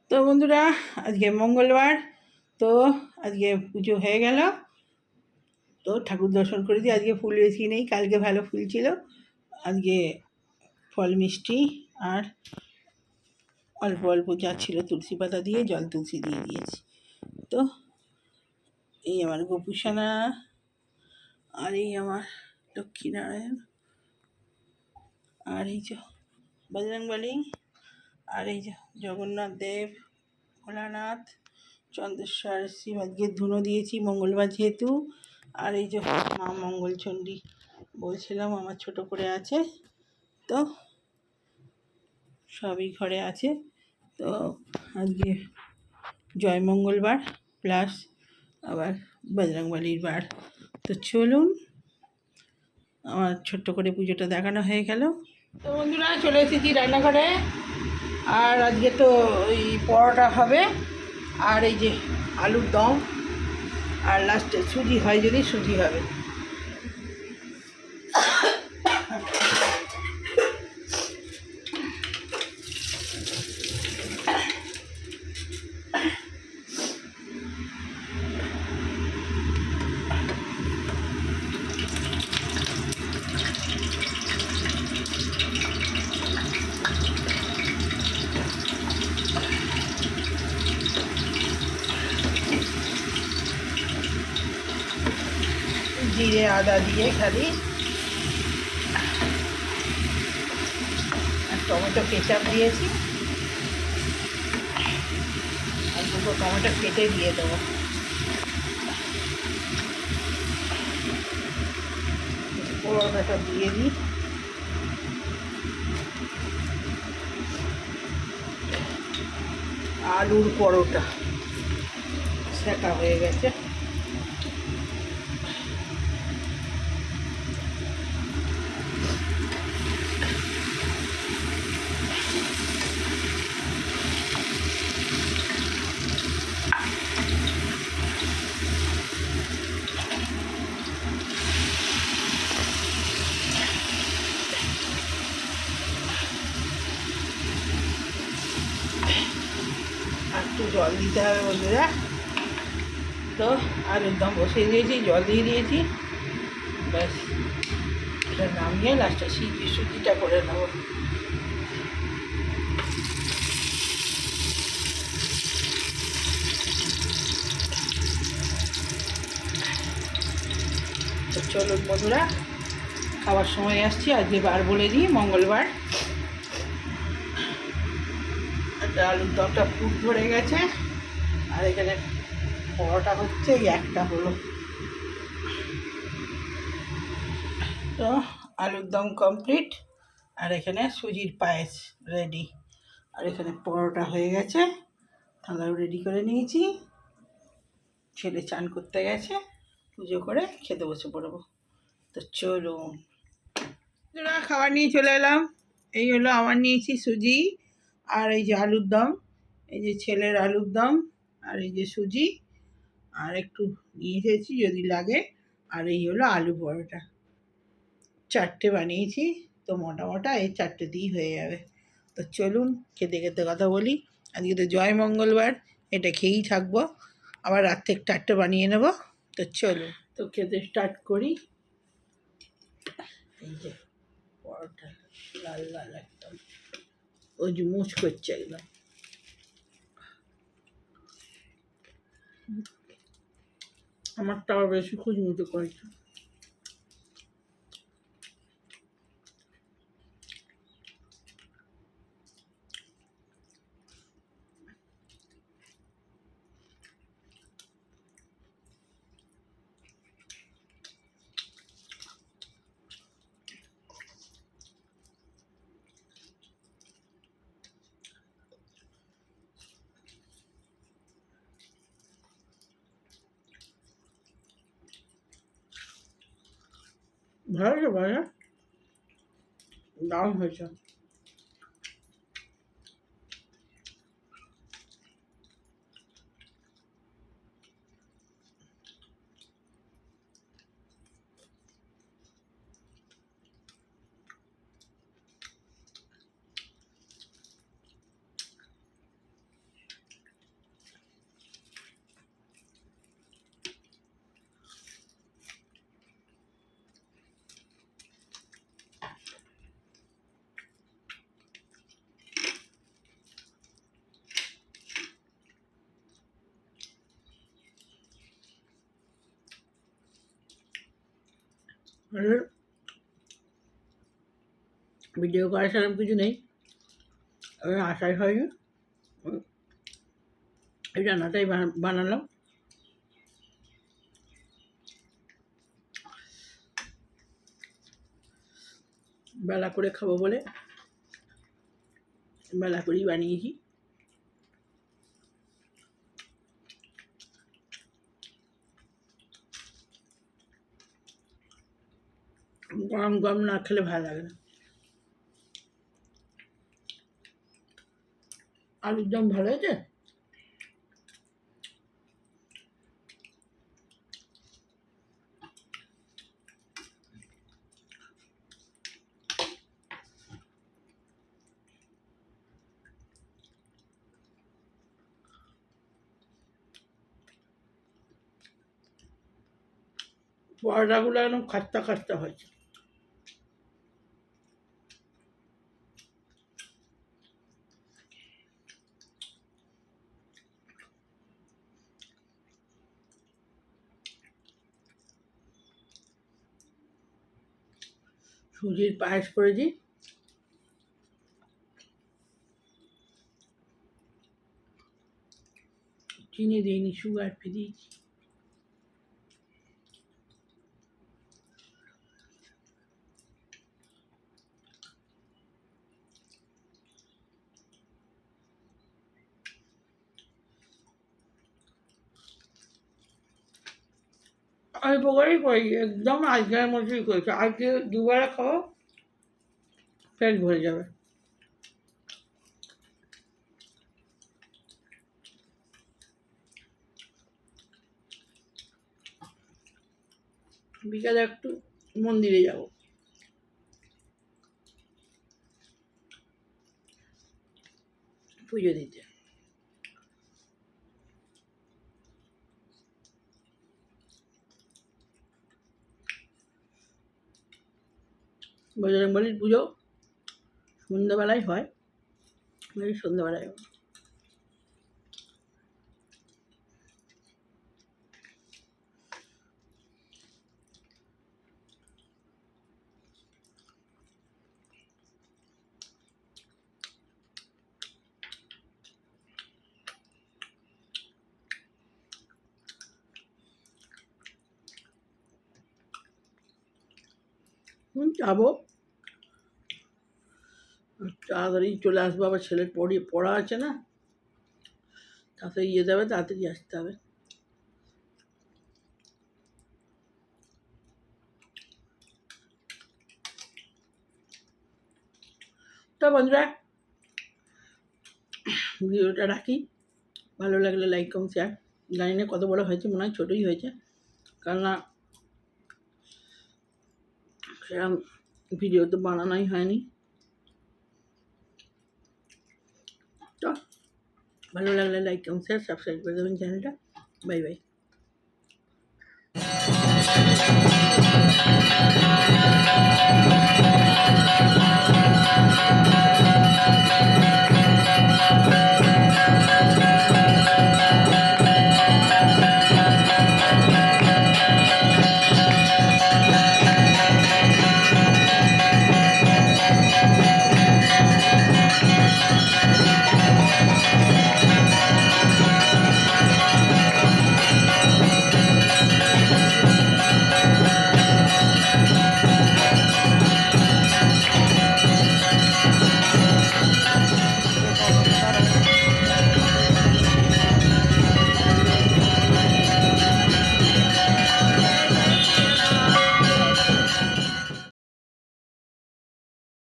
তো বন্ধুরা, আজকে মঙ্গলবার। তো আজকে পুজো হয়ে গেল। তো ঠাকুর দর্শন করে দিই। আজকে ফুল বেশি নেই, কালকে ভালো ফুল ছিল। আজকে ফল মিষ্টি আর অল্প অল্প যা ছিল তুলসী পাতা দিয়ে জল তুলসী দিয়ে দিয়েছি। তো এই আমার গোপুসানা, আর এই আমার লক্ষ্মীনারায়ণ, আর এই যে বজরংবলী, আর এই যে জগন্নাথ দেব, ভোলানাথ, চন্দ্রেশ্বর শিব। আজকে ধুনো দিয়েছি মঙ্গলবার যেহেতু। আর এই যে মা মঙ্গলচণ্ডী বলছিলাম আমার ছোট করে আছে, তো সবই ঘরে আছে। তো আজকে জয় মঙ্গলবার প্লাস আবার বজরংবলীর বার। তো চলুন, আমার ছোট্ট করে পুজোটা দেখানো হয়ে গেল। তো বন্ধুরা, চলে এসেছি রান্নাঘরে। আর আজকে তো ওই পরোটা হবে, আর এই যে আলুর দম, আর লাস্টে সুজি হয় যদি সুজি হবে। জিরে আদা দিয়ে খালি, আর টমেটো কেচাপ দিয়েছি, আর দুটো টমেটো কেটে দিয়ে দেবো। পরোটাটা দিয়ে দিই। আলুর পরোটা সেটা হয়ে গেছে। আর একটু জল দিতে হবে বন্ধুরা। তো আলুর দম বসিয়ে দিয়েছি, জল দিয়ে দিয়েছি, ব্যাস এটা নামিয়ে লাস্টে সুজিটা করে নেবো। তো চলুন বন্ধুরা, খাবার সময় আসছি। আজকে বার বলে দিই, মঙ্গলবার। একটা আলুর দমটা পুর ধরে গেছে, আর এখানে পরোটা হচ্ছে, একটা হলো। তো আলুর দম কমপ্লিট, আর এখানে সুজির পায়েস রেডি, আর এখানে পরোটা হয়ে গেছে, থালাও রেডি করে নিয়েছি। ছেলে চান করতে গেছে, পুজো করে খেতে বসে পড়বো। তো চলুন খাবার নিয়ে চলে এলাম। এই হলো আমার নিয়েছি সুজি, আর এই যে আলুর দম, এই যে ছেলের আলুর দম, আর এই যে সুজি, আর একটু নিয়ে এসেছি যদি লাগে, আর এই হলো আলু পরোটা। চারটে বানিয়েছি, তো মোটা এই চারটে দিয়েই হয়ে যাবে। তো চলুন খেতে খেতে কথা বলি। আজকে তো জয় মঙ্গলবার, এটা খেয়েই থাকবো, আবার রাত্রে একটা একটা বানিয়ে নেব। তো চলুন, তো খেতে স্টার্ট করি। এই যে পরোটা লাল লাল একদম, ওই যে মুচ করছে একদম। আমারটা আবার বেশি খুঁজমুচো করেছে। ভালো হয়েছে, ভালো, দারুণ হয়েছে। ভিডিও করার সেরকম কিছু নেই, আশাই হয়নি। এই রান্নাটাই বানালাম। বেলা করে খাবো বলে বেলা করেই বানিয়েছি। গরম গরম না খেলে ভালো লাগে না। আলুর দম ভালো হয়েছে। পরোটাগুলো একদম খাস্তা খাস্তা হয়েছে। সুজির পায়েস করেছি, চিনি দিইনি, সুগার ফ্রি দিয়েছি। আমি প্রকারই করি, একদম আজকের মতোই করেছি। আজকে দুবেলা খাও, পেট ভরে যাবে। বিকালে একটু মন্দিরে যাব, পুজো দিতে। বজরংবলীর পুজো সন্ধ্যাবেলায় হয়, ওই সন্ধ্যাবেলায় হয়। যাবো, তাড়াতাড়ি চলে আসবো, আবার ছেলের পড়া আছে না, তাড়াতাড়ি যেতে হবে, তাড়াতাড়ি আসতে হবে। তো বন্ধুরা, ভিডিওটা রাখি। ভালো লাগলে লাইক কমেন্ট শেয়ার। জানি না কত বড় হয়েছে, মনে হয় ছোটোই হয়েছে, কেননা সেরকম ভিডিও তো বানানোই হয়নি। তো ভালো লাগলে লাইক কমেন্ট শেয়ার, সাবস্ক্রাইব করে দেবেন চ্যানেলটা। Bye bye.